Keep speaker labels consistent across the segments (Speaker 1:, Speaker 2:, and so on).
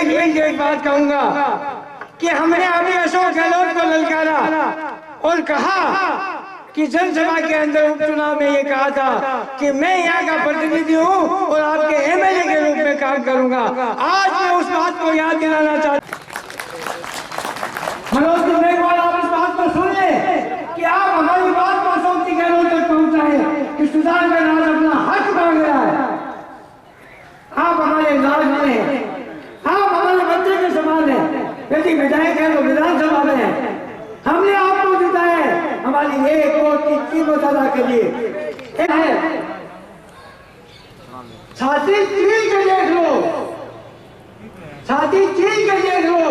Speaker 1: एक बात कहूंगा कि हमने अभी अशोक गहलोत को ललकारा और कहा कि जनसभा के अंदर उपचुनाव में ये कहा था कि मैं यहाँ का प्रतिनिधि हूँ और आपके एमएलए के रूप में काम करूंगा। आज मैं उस बात को याद दिलाना चाहता हूँ। मनोज जी, एक बार आप इस बात को सुन लें कि आप हमारी बात को अशोक जी गहलोत तक पहुंचाएं कि सुजानगढ़ आज अपना हक मांग रहा है। आप हमारे इलाज में हैं, आप हमारे बच्चे के समान हैं। यदि विधायक है तो विधानसभा में है, हमने आपको जिताया है हमारी एक वोट की कीमत अदा करिए। छाती चीर के देख लो, छाती चीर के देख लो,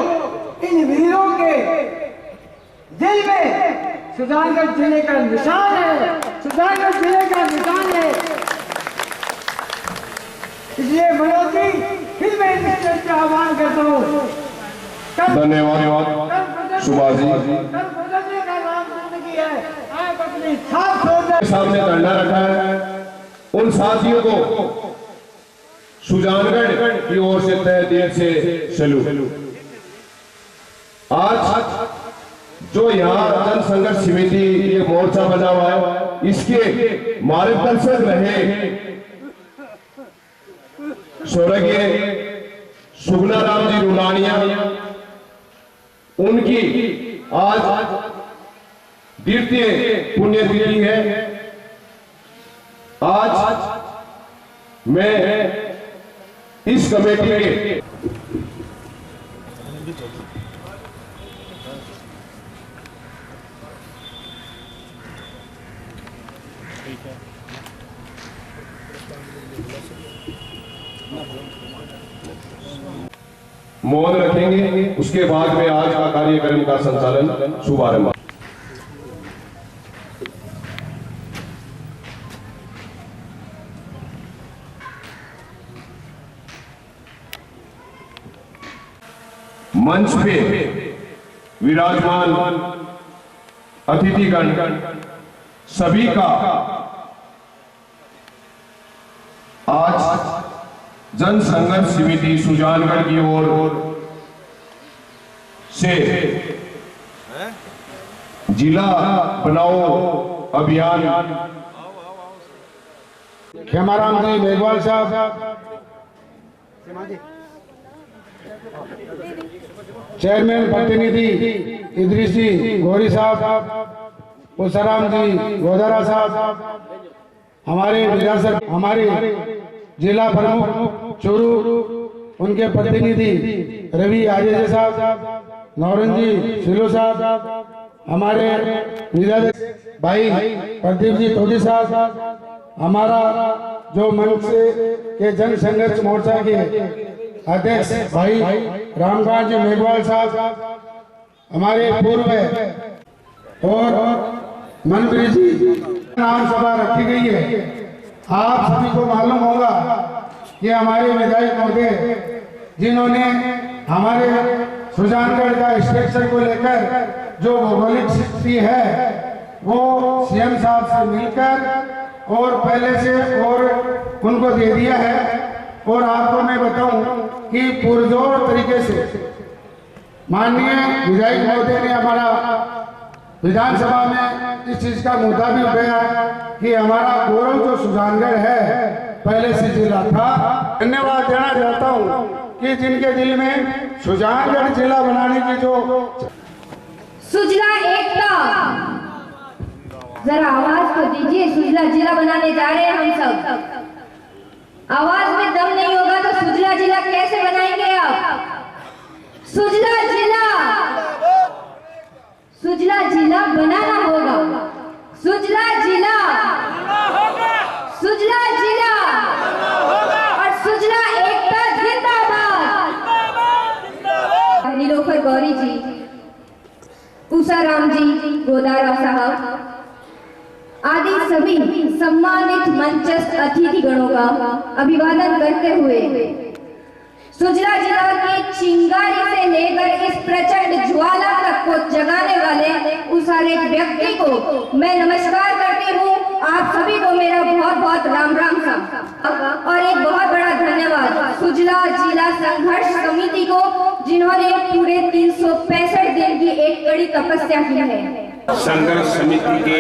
Speaker 1: इन वीरों के दिल में सुजानगढ़ जिले का निशान है, सुजानगढ़ जिले का निशान है। इसलिए मनोज जी, फिर मैं इस आह्वान करता हूँ।
Speaker 2: धन्यवाद सुभाष जी। सामने धरना रखा है, उन साथियों को सुजानगढ़ की ओर से तहे दिल से सैल्यूट। आज जो यहाँ जन संघर्ष समिति ये मोर्चा बना हुआ है, इसके मार्गदर्शक रहे स्वर्गीय सुगना राम जी रुलानिया, उनकी आज द्वितीय पुण्यतिथि है। आज मैं इस कमेटी के मौन रखेंगे। उसके बाद में आज का कार्यक्रम का संचालन शुभारंभ। मंच पे विराजमान अतिथिगण सभी का आज जन संघर्ष समिति सुजानगढ़ की ओर से जिला बनाओ अभियान
Speaker 3: खेमाराम जी मेघवाल साहब, चेयरमैन प्रतिनिधि इदरीसी गौरी साहब, पुसराम जी गोदारा साहब, हमारे विरासत हमारे जिला प्रमुख चूरू, उनके प्रतिनिधि रवि आजेजे साहब, नौरन जी सिलो साहब, हमारे विधायक भाई प्रदीप जी तोडी साहब, हमारा जो मंच के जन संघर्ष मोर्चा के अध्यक्ष भाई रामकांत जी मेघवाल साहब, हमारे पूर्व और मंत्री जी नाम सभा रखी गई है। आप सभी को मालूम होगा कि हमारे विधायक महोदय जिन्होंने हमारे सुजानगढ़ का स्ट्रक्चर को लेकर जो भौगोलिक स्थिति है वो सीएम साहब से मिलकर और पहले से और उनको दे दिया है। और आपको मैं बताऊं कि पुरजोर तरीके से माननीय विधायक महोदय ने हमारा विधानसभा में इस चीज का मुद्दा भी उठाया कि हमारा गौरव जो सुजानगढ़ है पहले से जिला था। धन्यवाद देना चाहता हूँ कि जिनके दिल में सुजानगढ़ जिला बनाने की जो
Speaker 4: सुजला एकता, जरा आवाज तो दीजिए। सुजला जिला बनाने जा रहे हैं हम सब। आवाज में दम नहीं होगा तो सुजला जिला कैसे बनाएंगे आप? सुजला जिला, सुजला जिला बनाना होगा। सुजला जिला, सुजला जिला और सुजला एकता जिंदाबाद। नीलोफर गौरी जी, उषाराम जी गोदारा साहब आदि सभी सम्मानित मंचस्थ अतिथिगणों का अभिवादन करते हुए सुजला जिला की चिंगारी से लेकर इस प्रचंड ज्वाला तक को जगाने वाले उस हर एक व्यक्ति को मैं नमस्कार करती हूँ आप सभी को मेरा बहुत बहुत राम राम सा और एक बहुत बड़ा धन्यवाद सुजला जिला संघर्ष समिति को, जिन्होंने पूरे 365 दिन की एक कड़ी तपस्या की है।
Speaker 5: संघर्ष समिति के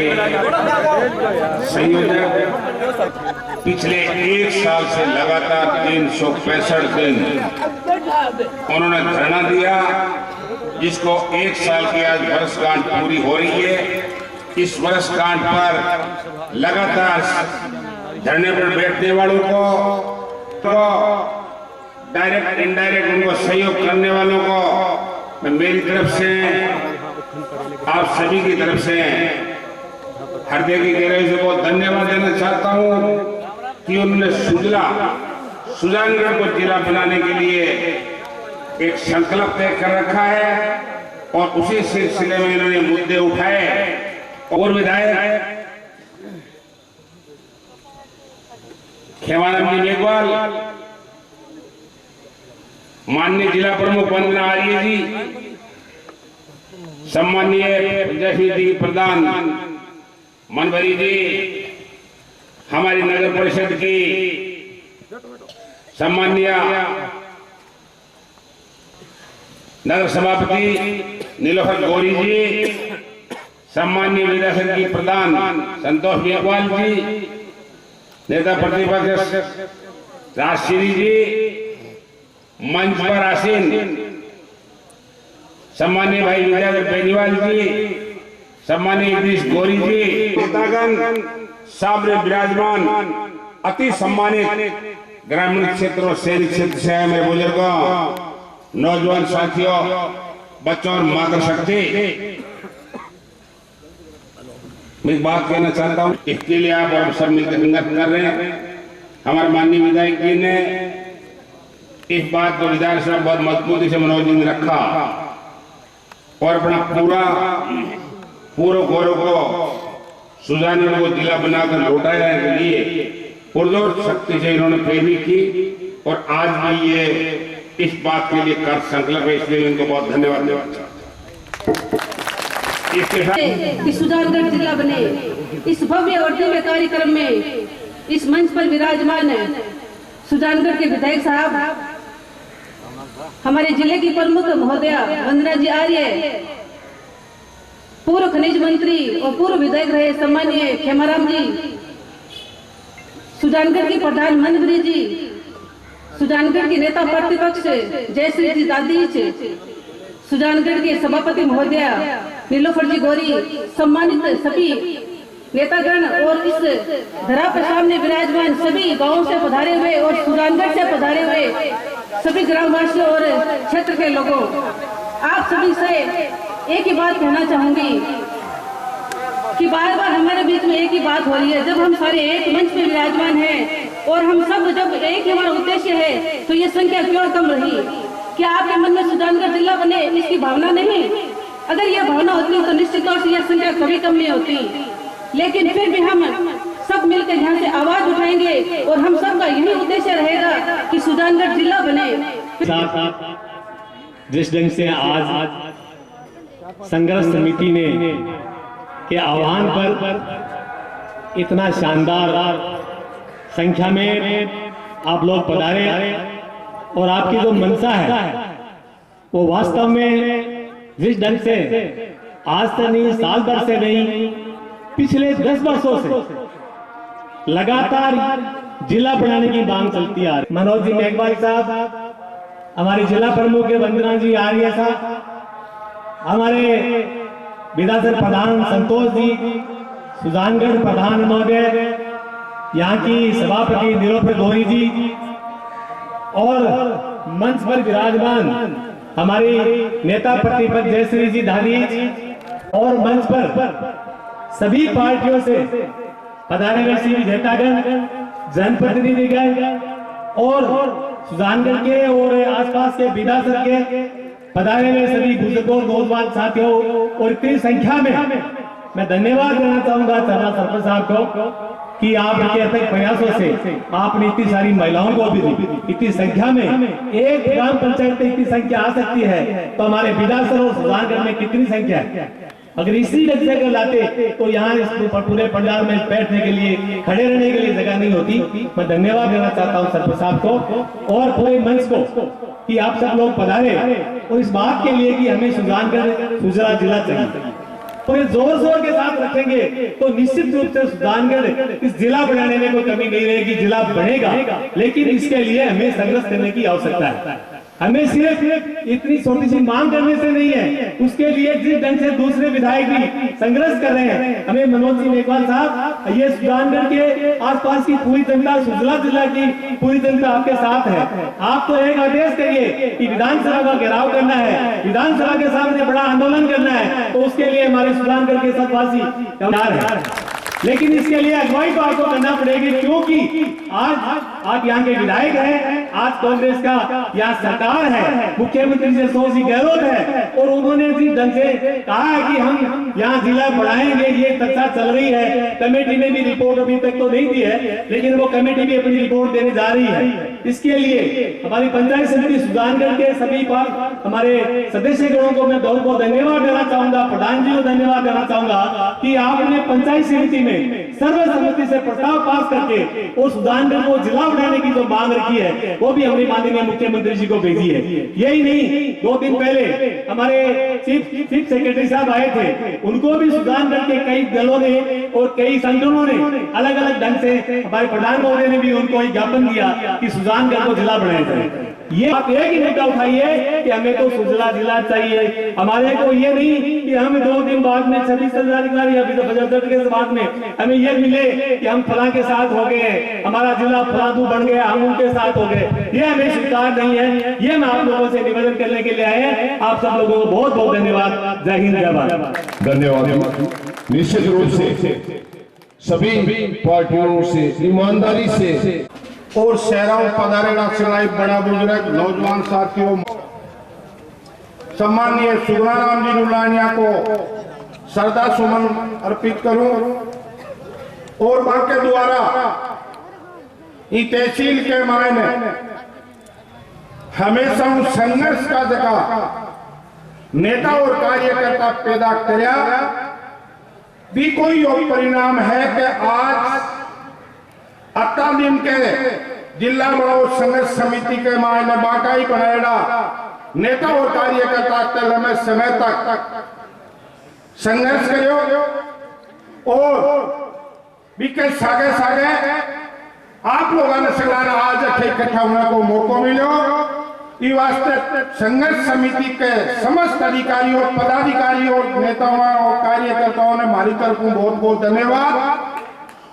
Speaker 5: संयोजक पिछले एक साल से लगातार 365 दिन उन्होंने धरना दिया, जिसको एक साल की आज वर्षगांठ पूरी हो रही है। इस वर्षगांठ पर लगातार धरने पर बैठने वालों को, तो डायरेक्ट इनडायरेक्ट उनको सहयोग करने वालों को मैं मेरी तरफ से, आप सभी की तरफ से हृदय की गहराई से बहुत धन्यवाद देना चाहता हूं कि उन्होंने सुजानगढ़ को जिला बनाने के लिए एक संकल्प तय कर रखा है और उसी सिलसिले में इन्होंने मुद्दे उठाए। और विधायक खेमानंद जी मेघवाल, माननीय जिला प्रमुख वंदना आर्य जी, सम्मानीय पंचायत जी प्रधान मनभरी जी, हमारी नगर परिषद की सम्मानीय नगर सभापति नीलोफर गौरी जी, सम्मानीय विधायक की प्रधान संतोष मेघवाल जी, नेता प्रतिपक्ष राजश्री जी, मंच पर आसीन सम्मानीय भाई विद्याधर बेनीवाल जी, सम्मानीय इद्रिस गौरी जी, नेतागण सामने विराजमान, अति सम्मानित ग्रामीण क्षेत्र और शहरी क्षेत्र से आए मेरे बुजुर्गों, नौजवान साथियों, बच्चों और मातृशक्ति, मैं एक बात कहना चाहता हूँ। इसके लिए आप और सब मिलकर संघर्ष कर रहे हैं। हमारे माननीय विधायक जी ने इस बात को विधायक साहब बहुत मजबूती से मनोज जी ने रखा और अपना पूरा गौरव को सुजानगढ़ को जिला बनाकर लौटाने के लिए पुरजोर शक्ति से इन्होंने प्रेरित की और आज भी ये इस बात के लिए कर संकल्प है, इसलिए इनको बहुत धन्यवाद देना।
Speaker 6: कि सुजानगढ़ जिला बने, इस भव्य और दिव्य कार्यक्रम में इस मंच पर विराजमान है सुजानगढ़ के विधायक साहब, हमारे जिले की प्रमुख महोदया वंदना जी आर्य, पूर्व खनिज मंत्री और पूर्व विधायक रहे सम्मानीय खेमाराम जी, सुजानगढ़ की प्रधान मनभरी जी, सुजानगढ़ की नेता प्रतिपक्ष जयश्री जी दादी जी, सुजानगढ़ के सभापति महोदया नीलोफर जी गौरी, सम्मानित सभी नेतागण और इस धरा पर सामने विराजमान सभी गांवों से पधारे हुए और सुजानगढ़ से पधारे हुए सभी ग्रामवासियों और क्षेत्र के लोगों, आप सभी से एक ही बात कहना चाहूंगी कि बार बार हमारे बीच में एक ही बात हो रही है। जब हम सारे एक मंच पे विराजमान हैं और हम सब जब एक ही हमारा उद्देश्य है, तो ये संख्या क्यों कम रही? क्या आपके मन में सुजानगढ़ जिला बने इसकी भावना नहीं? अगर यह भावना होती तो निश्चित तौर से यह संख्या कभी कम नहीं होती। लेकिन फिर भी हम सब मिलकर यहाँ से आवाज उठाएंगे और हम सब का यही उद्देश्य रहेगा कि सुजानगढ़ जिला बने।
Speaker 7: जिस ढंग से आज संघर्ष समिति ने के आह्वान पर इतना शानदार संख्या में आप लोग पधारे और आपकी जो मंशा है वो वास्तव में जिस ढंग से आज से नहीं, साल भर से नहीं, पिछले 10 वर्षों से लगातार जिला बनाने की मांग चलती आ रही। मनोज जी मेघवाल साहब, हमारे जिला प्रमुख वंदना जी आर्य साहब, हमारे विधायक प्रधान संतोष जी, सुजानगढ़ प्रधान महोदय, यहाँ की सभापति नीलोफर गौरी जी और मंच पर विराजमान हमारी नेता प्रतिपक्ष जयश्री जी दादी और मंच पर सभी पार्टियों से पधारे हुए सभी नेतागण, जनप्रतिनिधिगण और सुजानगढ़ के और आसपास के विधायक के पधारे हुए सभी बुजुर्गों, नौजवान साथियों और इतनी संख्या में मैं धन्यवाद देना चाहूंगा चरना सरपंच साहब को कि आपके अथक प्रयासों से आपने इतनी सारी महिलाओं को भी इतनी संख्या में, एक ग्राम पंचायत में इतनी संख्या आ सकती है तो हमारे विधानसभा और सुजानगढ़ में कितनी संख्या है? अगर इसी ढंग से अगर लाते तो यहाँ इस पूरे पंडाल में बैठने के लिए, खड़े रहने के लिए जगह नहीं होती। मैं धन्यवाद देना चाहता हूँ सरपंच साहब को और पूरे मंच को कि आप सब लोग पधारे और इस बात के लिए कि हमें सुजानगढ़ सुजला जिला चाहिए। तो ये जोर शोर के साथ रखेंगे तो निश्चित रूप से सुजानगढ़ इस जिला बनाने में कोई कमी नहीं रहेगी, जिला बनेगा। लेकिन इसके लिए हमें संघर्ष करने की आवश्यकता है। हमें सिर्फ इतनी छोटी सी मांग करने से नहीं है, उसके लिए जिस ढंग से दूसरे विधायक भी संघर्ष कर रहे हैं, हमें मनोज सिंह मेघवाल साहब, ये सुजानगढ़ के आसपास की पूरी जनता, सुजला जिला की पूरी जनता आपके साथ है। आप तो एक आदेश करिए कि विधानसभा का घेराव करना है, विधानसभा के सामने बड़ा आंदोलन करना है, तो उसके लिए हमारे सुजानगढ़ के सबवासी तैयार है। लेकिन इसके लिए अगुवाई तो आपको करना पड़ेगी, क्योंकि आज आप यहाँ के विधायक हैं, आज कांग्रेस का यहाँ सरकार है, मुख्यमंत्री जी अशोक जी गहलोत है और उन्होंने जिस ढंग से कहा है कि हम यहाँ जिला बढ़ाएंगे, ये चर्चा चल रही है। कमेटी ने भी रिपोर्ट अभी तक तो नहीं दी है, लेकिन वो कमेटी भी अपनी रिपोर्ट देने जा रही है। इसके लिए हमारी पंचायत समिति सुजानगढ़ के सभी हमारे सदस्यगणों को मैं बहुत बहुत धन्यवाद देना चाहूंगा, प्रधान जी को धन्यवाद देना चाहूंगा कि आपने पंचायत समिति में सर्वसम्मति से प्रस्ताव पास करके और सुजानगढ़ को जिला बनाने की जो मांग रखी है वो भी हमने माननीय मुख्यमंत्री जी को भेजी है। यही नहीं, 2 दिन पहले हमारे चीफ सेक्रेटरी साहब आए थे, उनको भी सुजानगढ़ के कई दलों ने और कई संगठनों ने अलग अलग ढंग से, हमारे प्रधान महोदय ने भी उनको एक ज्ञापन दिया कि सुजानगढ़ को जिला बनाया जाए। ये आप एक ही मुद्दा उठाइए कि हमें तो सुजला जिला चाहिए। हमारे को ये नहीं कि हम 2 दिन बाद में 26 अधिकारी या के बाद में हमें ये मिले कि हम फला के साथ हो गए, हमारा जिला फलादू बन गया, हम उनके साथ हो गए। ये हमें स्वीकार नहीं है। ये मैं आप लोगों से निवेदन करने के लिए आए। आप सब लोगों को बहुत बहुत धन्यवाद। जय हिंद, जय भारत।
Speaker 2: धन्यवाद। निश्चित रूप से सभी पार्टियों से ईमानदारी से
Speaker 3: और शहरों पधारेला सिलाई बड़ा बुजुर्ग नौजवान साथियों, सम्माननीय सुगुणाराम जी नुलानिया को श्रद्धा सुमन अर्पित करूं और बाके द्वारा ई तहसील के मायने हमेशा संघर्ष का जगह नेता और कार्यकर्ता पैदा करया भी कोई योग परिणाम है कि आज अत्तालीम के जिला बढ़ाओ संघर्ष समिति के मायने बाकाई बनाएगा नेता और कार्यकर्ता लंबे समय तक संघर्ष करो और बीके सागे सागे आप लोगों ने सलाना आज इकट्ठा होने को मौका मिलो। इस वास्ते संघर्ष समिति के समस्त अधिकारियों, पदाधिकारियों, नेताओं और कार्यकर्ताओं ने हमारी तरफ बहुत बहुत धन्यवाद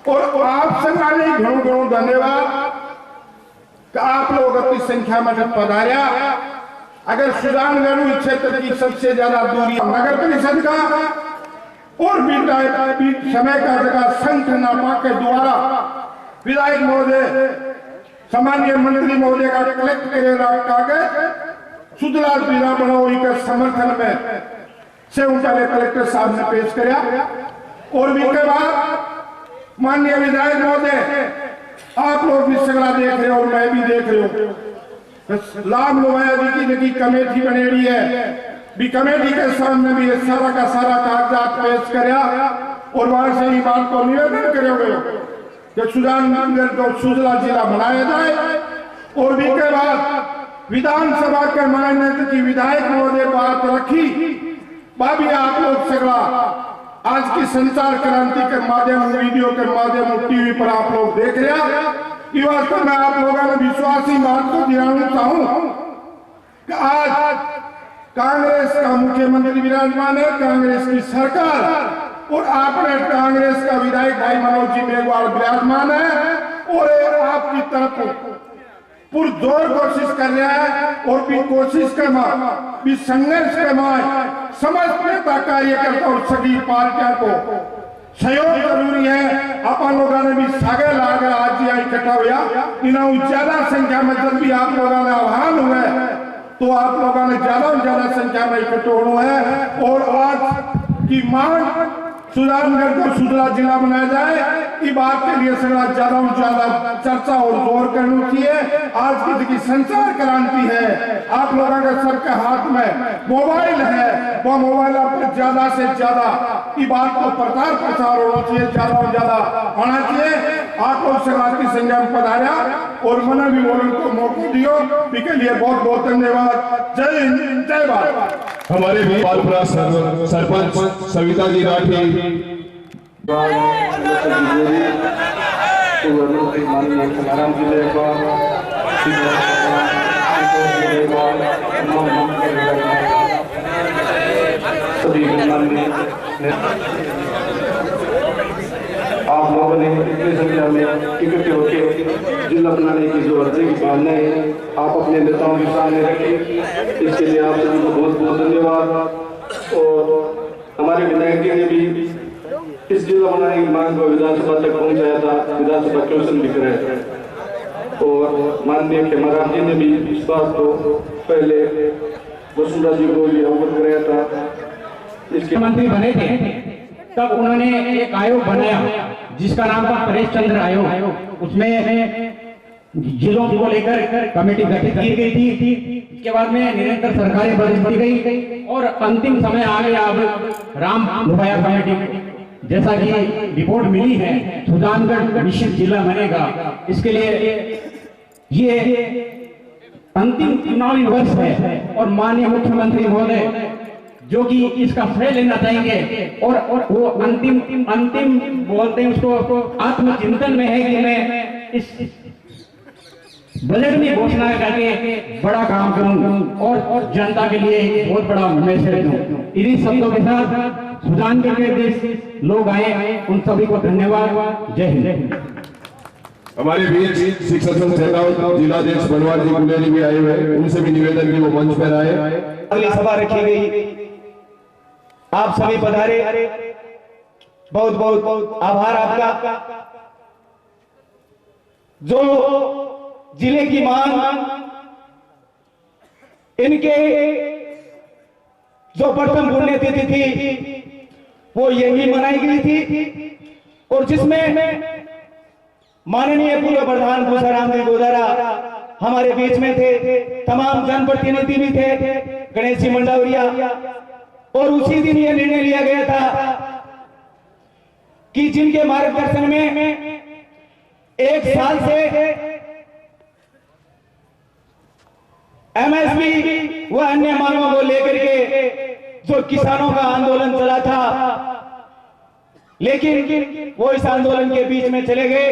Speaker 3: और आप सलाने घणो धन्यवाद कि आप लोग अपनी संख्या में जब पधारिया। अगर सुजानगढ़ क्षेत्र की सबसे ज्यादा दूरी नगर परिषद का और भी समय का जगह संगठन के द्वारा विधायक महोदय, सामान्य मंत्री महोदय का कलेक्ट करेगा कागज सुजला जिला बनाओ के समर्थन में से उनका कलेक्टर साहब ने पेश किया और भी के बाद माननीय विधायक महोदय आप लोग भी सगला देख रहे हो और मैं भी देख रही हूँ। लाभ लोहाया की कमेटी बनेड़ी है भी कमेटी के सामने भी सारा का सारा कागजात पेश कराया और वहां से ही बात को निवेदन करे कि सुजानगढ़ को सुजला जिला बनाया जाए और भी के बाद विधानसभा के मान्यता की विधायक महोदय बात रखी भाभी आप लोग सगला आज की संचार क्रांति के माध्यम, वीडियो के माध्यम, टीवी पर आप लोग देख रहे। इस वास्ते मैं आप लोगों ने विश्वासी बात को दिलाना चाहूं कि आज कांग्रेस का मुख्यमंत्री विराजमान है, कांग्रेस की सरकार और आपने कांग्रेस का विधायक भाई मनोज जी मेघवाल विराजमान है और आपकी तरफ पुरजोर कोशिश कर रहा है और भी कोशिश के भी संघर्ष के समस्त नेता कार्यकर्ता और सभी पार्टियों को सहयोग जरूरी है। अपन लोगों ने भी सागे लाकर आज यहाँ इकट्ठा हुआ, इन्हें ज्यादा संख्या में जब भी आप लोगों ने आह्वान हुए तो आप लोगों ने ज्यादा संख्या में इकट्ठे होना है और आज की मांग सुजानगढ़ को सुजला जिला बनाया जाए, इस बात के लिए सगड़ा ज्यादा चर्चा और जोर करनी चाहिए। आज की संचार क्रांति है, आप लोगों के सबके हाथ में मोबाइल है, वो मोबाइल पर ज्यादा से ज्यादा इस बात को प्रचार प्रसार होना चाहिए, ज्यादा से ज्यादा होना चाहिए। आप लोग सगड़ा की संख्या में पधारा और मैंने भी बोलने को मौका दियो, इसके लिए बहुत बहुत धन्यवाद। जय हिंद, जय भारत।
Speaker 2: हमारे भी पालपुरा सरपंच सविता जी राठी
Speaker 8: आप लोगों ने इतनी संख्या में इकट्ठे होकर जिला बनाने की जो अर्जी की भावना है आप अपने नेताओं के सामने रखें, इसके लिए आप सभी को बहुत बहुत धन्यवाद। और हमारे विधायक जी ने भी इस जिला बनाने की मांग को विधानसभा तक पहुंचाया था, विधानसभा क्वेश्चन लिख रहे थे और माननीय खेमाराम जी ने भी इस बात को पहले वसुंधरा जी को भी अवगत कराया था।
Speaker 9: इसके मंत्री बने थे तब उन्होंने एक आयोग बनाया जिसका नाम था परेश चंद्र आयोग। उसमें जिलों को लेकर कमेटी गठित की गई थी। इसके बाद में निरंतर सरकारें बदलती गई और अंतिम समय आ गया अब राम भुवाया कमेटी, जैसा कि रिपोर्ट मिली है सुजानगढ़ निश्चित जिला बनेगा। इसके लिए ये अंतिम चुनावी वर्ष है और माननीय मुख्यमंत्री महोदय जो कि इसका श्रेय लेना चाहेंगे और वो अंतिम बोलते हैं उसको आत्मचिंतन में है कि मैं इस बजट में घोषणा करके बड़ा काम करूं और जनता के लिए बहुत बड़ा मैसेज दूं। इन्हीं शब्दों के साथ सुजानगढ़ के देश लोग आए, उन सभी को धन्यवाद। जय हिंद।
Speaker 2: हमारे बीच शिक्षक संघ सेना जिलाध्यक्ष बनवार जी गुलेरी भी आए हुए, उनसे भी निवेदन की वो मंच पर आए।
Speaker 1: अगली सभा रखी गई, आप सभी पधारे, बहुत बहुत आभार आपका। जो जिले की मांग इनके जो प्रथम पुण्यतिथि थी वो यही मनाई गई थी और जिसमें माननीय पूर्व प्रधान भूषाराम जी गोदारा हमारे बीच में थे, तमाम जनप्रतिनिधि भी थे, गणेश जी मंडावरिया। और उसी दिन यह निर्णय लिया गया था कि जिनके मार्गदर्शन में 1 साल से एमएसपी व अन्य मांगों को लेकर के जो किसानों का आंदोलन चला था, लेकिन वो इस आंदोलन के बीच में चले गए।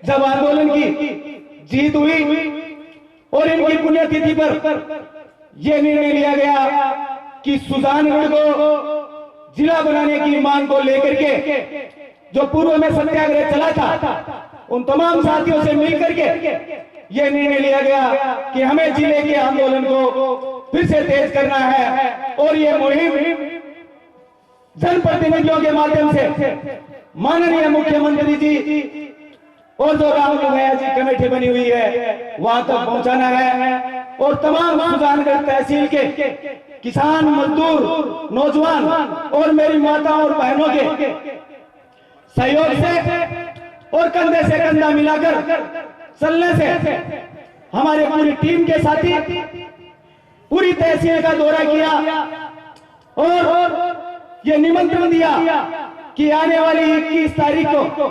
Speaker 1: जब आंदोलन की जीत हुई और इनकी पुण्यतिथि पर यह निर्णय लिया गया कि सुजानगढ़ को जिला बनाने की मांग को लेकर के जो पूर्व में सत्याग्रह चला था, उन तमाम साथियों से मिलकर के यह निर्णय लिया गया कि हमें जिले के आंदोलन को फिर से तेज करना है और यह मुहिम जनप्रतिनिधियों के माध्यम से माननीय मुख्यमंत्री जी और जो राम भुवाया जी कमेटी बनी हुई है वहां तक पहुंचाना है और तमाम सुजानगढ़ तहसील के किसान, मजदूर, नौजवान और मेरी माताओं और बहनों के सहयोग से और कंधे से कंधा मिलाकर चलने से हमारे पूरी टीम के साथी पूरी तहसील का दौरा किया और ये निमंत्रण दिया कि आने वाली 21 तारीख को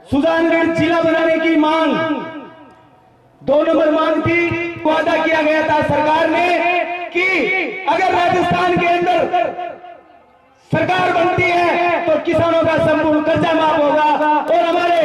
Speaker 1: सुजानगढ़ जिला बनाने की मांग 2 नंबर मांग थी। वादा किया गया था सरकार ने कि अगर राजस्थान के अंदर सरकार बनती है तो किसानों का संपूर्ण कर्जा माफ होगा और हमारे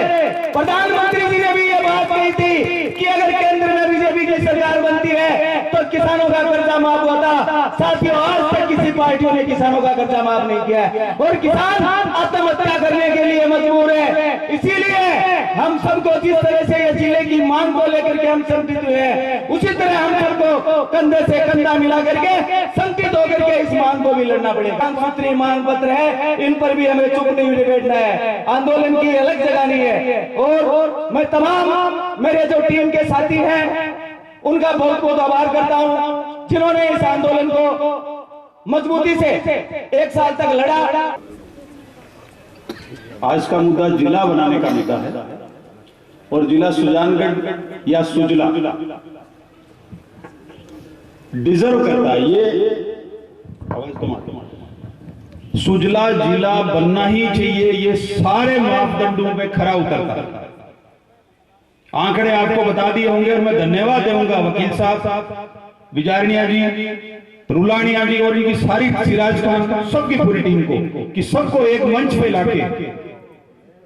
Speaker 1: प्रधानमंत्री जी ने भी ये बात कही थी कि अगर केंद्र में बीजेपी की सरकार बनती है तो किसानों का कर्जा माफ होता। साथियों, आज तक किसी पार्टियों ने किसानों का कर्जा माफ नहीं किया है और किसान आत्महत्या करने के लिए मजबूर है। इसीलिए हम सबको जिस तरह से ये जिले की मांग को लेकर के हम संगठित हुए हैं, उसी तरह हम सबको कंधे से कंधा मिला करके संगठित होकर के इस मांग को भी लड़ना पड़ेगा। सूत्री मांग पत्र है, इन पर भी हमें चुप नहीं बैठना है, आंदोलन की अलग जगानी है। और मैं तमाम मेरे जो टीम के साथी हैं उनका बहुत बहुत आभार करता हूं जिन्होंने इस आंदोलन को मजबूती से 1 साल तक लड़ा।
Speaker 10: आज का मुद्दा जिला बनाने का मुद्दा है और जिला सुजानगढ़ या सुजला डिजर्व करता है। ये सुजला जिला बनना ही चाहिए, ये सारे मापदंडों पे खरा उतरता है। आंकड़े आपको बता दिए होंगे और मैं धन्यवाद दूंगा वकील साहब, विजारणिया जी, रुलानिया जी और इनकी सारी सिराज खान सबकी पूरी टीम को कि सबको एक मंच पे लाके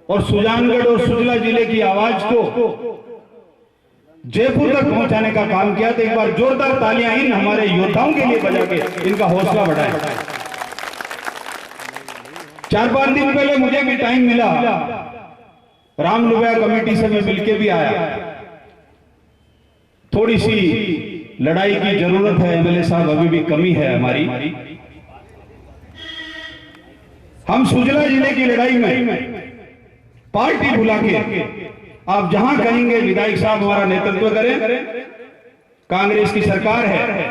Speaker 10: और सुजानगढ़ और सुजला जिले की आवाज को जयपुर तक पहुंचाने का काम किया। तो एक बार जोरदार तालियां इन हमारे योद्धाओं के लिए बजा के इनका हौसला बढ़ाए। 4-5 दिन पहले मुझे भी टाइम मिला, राम लुबैया कमेटी से मैं मिलके भी आया। थोड़ी सी लड़ाई की जरूरत है एमएलए साहब, अभी भी कमी है हमारी। हम सुजला जिले की लड़ाई में पार्टी बुला के आप जहां कहेंगे विधायक साहब हमारा नेतृत्व करें। कांग्रेस की सरकार है,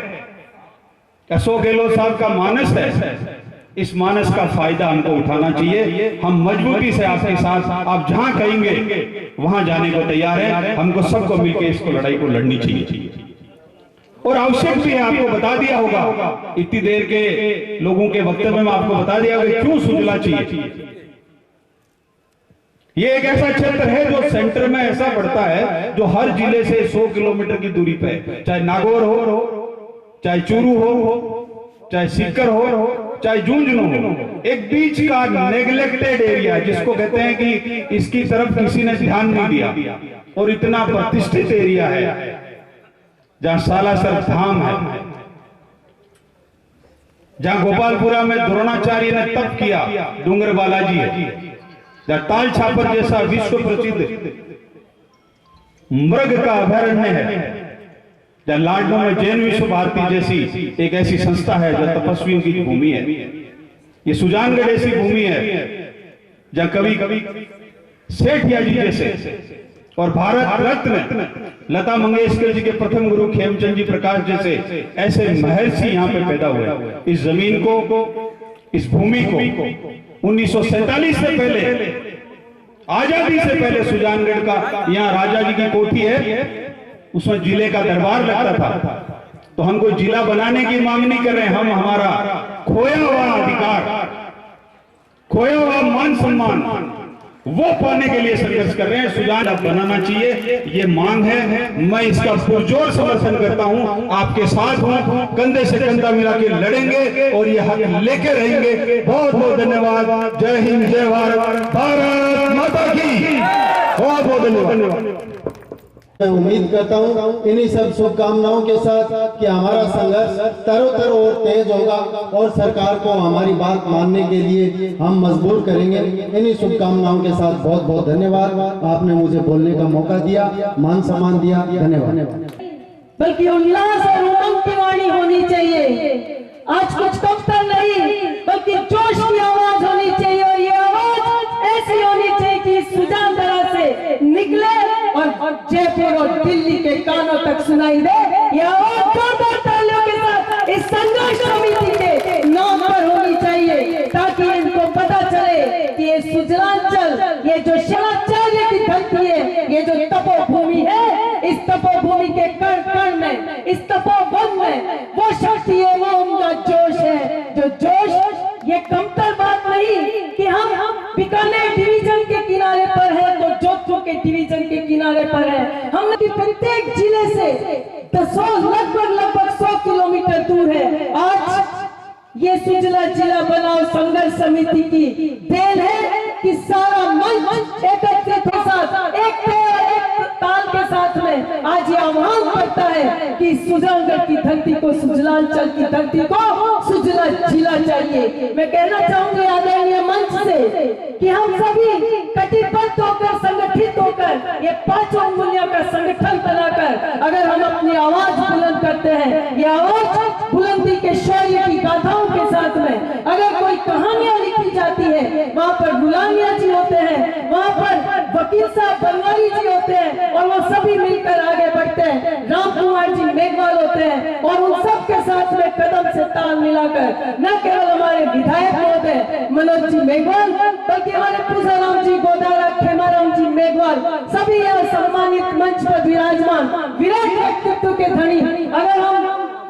Speaker 10: अशोक गहलोत साहब का मानस है, इस मानस का फायदा हमको उठाना चाहिए। हम मजबूती से आपके साथ, आप जहां कहेंगे वहां जाने को तैयार है। हमको सबको मिलकर इसको लड़ाई को लड़नी चाहिए और आवश्यक भी है। आपको बता दिया होगा इतनी देर के लोगों के वक्तव्य में, आपको बता दिया होगा क्यों सुजला चाहिए। ये एक ऐसा क्षेत्र है जो सेंटर में ऐसा पड़ता है जो हर जिले से 100 किलोमीटर की दूरी पे, चाहे नागौर हो, चाहे चूरू हो, चाहे सीकर हो, चाहे झुंझुनू हो, एक बीच का नेग्लेक्टेड एरिया जिसको कहते हैं कि इसकी तरफ किसी ने ध्यान नहीं दिया और इतना प्रतिष्ठित एरिया है जहां सालासर धाम है, जहां गोपालपुरा में द्रोणाचार्य ने तप किया, डूंगर बालाजी है, जहां ताल छापर जैसा विश्व प्रसिद्ध मृग का अभयारण्य है, जहां लाडनों में जैन विश्व भारती जैसी एक ऐसी संस्था है जो तपस्वियों की भूमि है। ये सुजानगढ़ ऐसी भूमि है जहां कभी सेठिया जी जैसे और भारत रत्न लता मंगेशकर जी के प्रथम गुरु खेमचंद जी प्रकाश जैसे ऐसे महर्षि यहाँ पे पैदा हुए। इस जमीन को, इस भूमि को 1947 से पहले, आजादी से पहले सुजानगढ़ का यहाँ राजा जी की कोठी है, उसमें जिले का दरबार लगता था। तो हम कोई जिला बनाने की मांग नहीं कर रहे, हम हमारा खोया हुआ अधिकार, खोया हुआ मान सम्मान वो पाने के लिए संघर्ष कर रहे हैं। सुजानगढ़ बनाना चाहिए, ये मांग है। मैं इसका पुरजोर समर्थन करता हूं, आपके साथ हूं, कंधे से कंधा मिला के लड़ेंगे और ये हक लेके रहेंगे। बहुत बहुत धन्यवाद। जय हिंद, जय भारत, भारत माता की। बहुत बहुत धन्यवाद।
Speaker 11: मैं उम्मीद करता हूँ इन्हीं सब शुभकामनाओं के साथ कि हमारा संघर्ष तरोतर और तेज होगा और सरकार को हमारी बात मानने के लिए हम मजबूर करेंगे। इन्हीं शुभकामनाओं के साथ बहुत बहुत धन्यवाद। आपने मुझे बोलने का मौका दिया, मान सम्मान दिया, धन्यवाद।
Speaker 12: बल्कि उल्लास और उमंग की वाणी होनी चाहिए। आज कुछ कमतर नहीं बल्कि जोश की आवाज होनी चाहिए और ये आवाज ऐसी होनी चाहिए कि सुजानगढ़ से निकले और जयपुर और दिल्ली के कानों तक सुनाई दे। ये आवाज जोरदार तालियों के साथ इस संघर्ष समिति के नाम पर होनी चाहिए ताकि इनको पता चले कि ये सुजलांचल, ये जो शिवाचार्य की धरती है, ये जो तपोभूमि है, इस तपोभूमि के कण कण में, इस तपोवन में वो शक्ति है, वो उनका जोश है। जो जोश, ये कमतर बात नहीं कि हम बीकानेर डिवीजन के किनारे पर है तो जोधपुर के डिवीजन के किनारे पर है। हम प्रत्येक जिले से लगभग 100 किलोमीटर दूर है। आज ये सुजला जिला बनाओ संघर्ष समिति की देन है कि सारा मंच एकत्रित के साथ एक ताल के साथ में आज ये आह्वान करता है कि सुजानगढ़ की धरती को, सुजलांचल की धरती को सुजला जिला चाहिए। मैं कहना चाहूंगी आदरणीय मंच से कि हम सभी कटिबद्ध होकर, संगठित होकर, ये 5 अंगुलियों का संगठन बनाकर अगर हम अपनी आवाज बुलंद करते हैं, ये आवाज बुलंदी के शौर्य की गाथाओं के साथ में अगर कोई कहानियां लिखी जाती है, वहां पर गुलामिया जी होते हैं, वहां पर वकील साहब बनवारी जी होते हैं और वो सभी मिलकर आगे बढ़ते हैं, राम कुमार जी मेघवाल होते हैं और उन सब के साथ में कदम से ताल मिलाकर न केवल हमारे विधायक महोदय मनोज जी मेघवाल, बल्कि हमारे पूजाराम जी गोदारा, खेमाराम जी मेघवाल, सभी यहाँ सम्मानित मंच पर विराजमान विराट व्यक्तित्व के धनी। अगर हम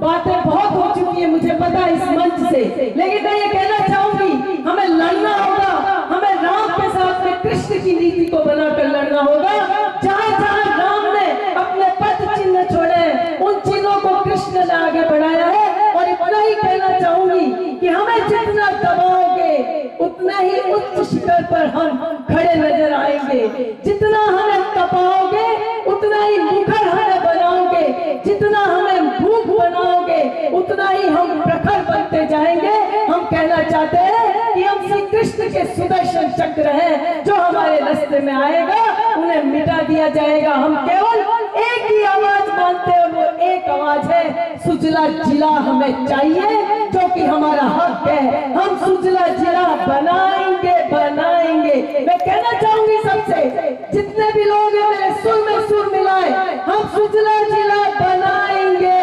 Speaker 12: बातें बहुत हो चुकी है मुझे पता है इस मंच से, लेकिन मैं ये कहना चाहूंगी हमें लड़ना होगा, हमें राम के साथ में कृष्ण की नीति को बनाकर लड़ना होगा। जहाँ जहाँ राम ने अपने पद चिन्ह छोड़े उन चिन्हों को कृष्ण ने आगे बढ़ाया है। और इतना ही कहना चाहूंगी कि हमें जितना दबाओगे उतना ही उच्च शिखर पर हम खड़े नजर आएंगे, जितना हमें तपाओगे उतना ही मुखर हमें बनाओगे, जितना हमें भूख बनाओगे उतना ही हम प्रखर बनते जाएंगे। हम कहना चाहते हैं कि हम श्री कृष्ण के सुदर्शन चक्र हैं, जो हमारे रास्ते में आएगा उन्हें मिटा दिया जाएगा। हम केवल एक ही आवाज मानते हैं, वो एक आवाज है सुजला जिला हमें चाहिए, जो कि हमारा हक है। हम सुजला जिला बनाएंगे बनाएंगे। मैं कहना चाहूंगी सबसे, जितने भी लोग हैं मेरे सुर में सुर मिलाए, हम सुजला जिला बनाएंगे,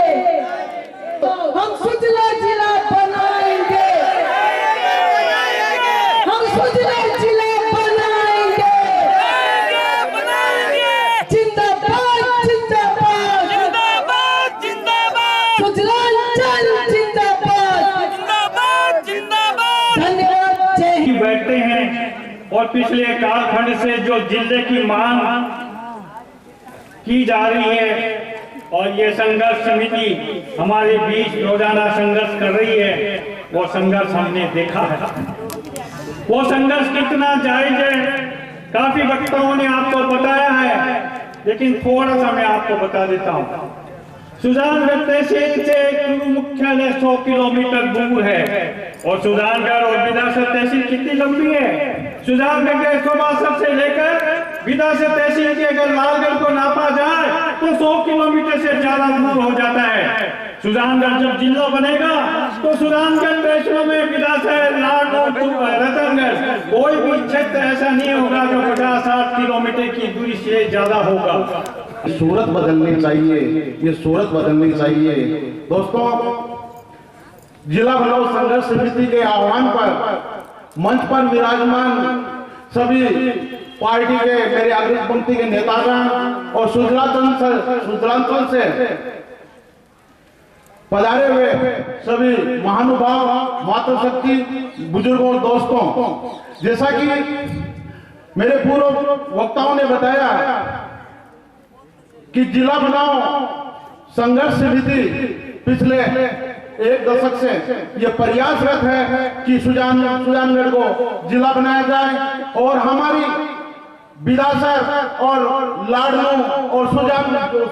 Speaker 12: हम सुजला जिला बनाएंगे, हम सुजला जिला बनाएंगे। जिंदाबाद जिंदाबाद जिंदाबाद जिंदाबाद, सुजलांचल जिंदाबाद जिंदाबाद जिंदाबाद। धन्यवाद। जय।
Speaker 13: बैठते हैं और पिछले कालखंड से जो जिले की मांग की जा रही है और ये संघर्ष समिति हमारे बीच रोजाना संघर्ष कर रही है, वो संघर्ष हमने देखा है। वो संघर्ष कितना जायज है काफी वक्ताओं ने आपको बताया है, लेकिन थोड़ा सा मैं आपको बता देता हूँ। सुजानगढ़ तहसील से गुरु मुख्यालय 100 किलोमीटर दूर है और सुजानगढ़ और विधासर तहसील कितनी लंबी है। सुजानगढ़ के सोमासर से लेकर विधासर तहसील के अगर लालगढ़ को नापा जाए तो 100 किलोमीटर से ज्यादा दूर हो जाता है। सुजानगढ़ जब जिला बनेगा तो सुजानगढ़ वैष्णो में विधासर, लालगढ़, रतनगढ़ कोई भी क्षेत्र ऐसा नहीं होगा जो 50-60 किलोमीटर की दूरी से ज्यादा होगा।
Speaker 8: सूरत बदलनी चाहिए, ये सूरत बदलनी चाहिए। दोस्तों, जिला बनाओ संघर्ष समिति के आह्वान पर मंच पर विराजमान सभी पार्टी के मेरे अग्रिम पंक्ति के नेतागण और सुजलांचल से पधारे हुए सभी महानुभाव, मातृशक्ति, बुजुर्गों और दोस्तों, जैसा कि मेरे पूर्व वक्ताओं ने बताया कि जिला बनाओ संघर्ष समिति पिछले एक दशक से ये प्रयासरत है कि सुजानगढ़ को जिला बनाया जाए और हमारी विधासर और लाडनू और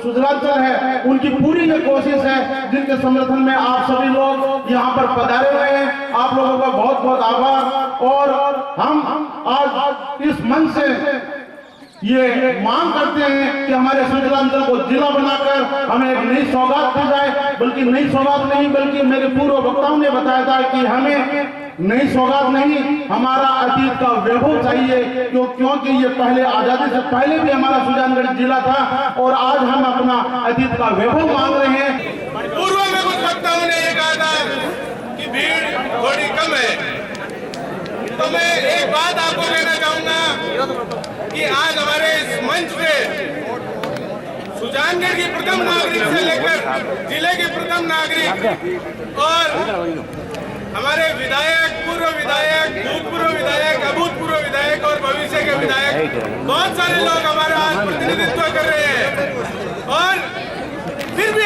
Speaker 8: सुजलांचल है उनकी पूरी ये कोशिश है, जिनके समर्थन में आप सभी लोग यहाँ पर पधारे हुए हैं। आप लोगों का बहुत बहुत आभार। और हम आज इस मंच से ये मांग करते हैं कि हमारे सुजलांचल को जिला बनाकर हमें एक नई सौगात दी जाए, बल्कि नई सौगात नहीं, बल्कि मेरे पूर्व वक्ताओं ने बताया था कि हमें नई सौगात नहीं, हमारा अतीत का वैभव चाहिए, क्योंकि ये पहले आजादी से पहले भी हमारा सुजानगढ़ जिला था और आज हम अपना अतीत का वैभव मांग रहे हैं।
Speaker 2: पूर्व में कुछ वक्ताओं ने ये कहा था कि भीड़ थोड़ी कम है, तो मैं एक बात आपको कहना चाहूंगा कि आज हमारे इस मंच पे सुजानगढ़ की प्रथम नागरिक से लेकर जिले के प्रथम नागरिक और हमारे विधायक, पूर्व विधायक, भूतपूर्व विधायक, अभूतपूर्व विधायक और भविष्य के विधायक, बहुत सारे लोग हमारा आज प्रतिनिधित्व कर रहे हैं और फिर भी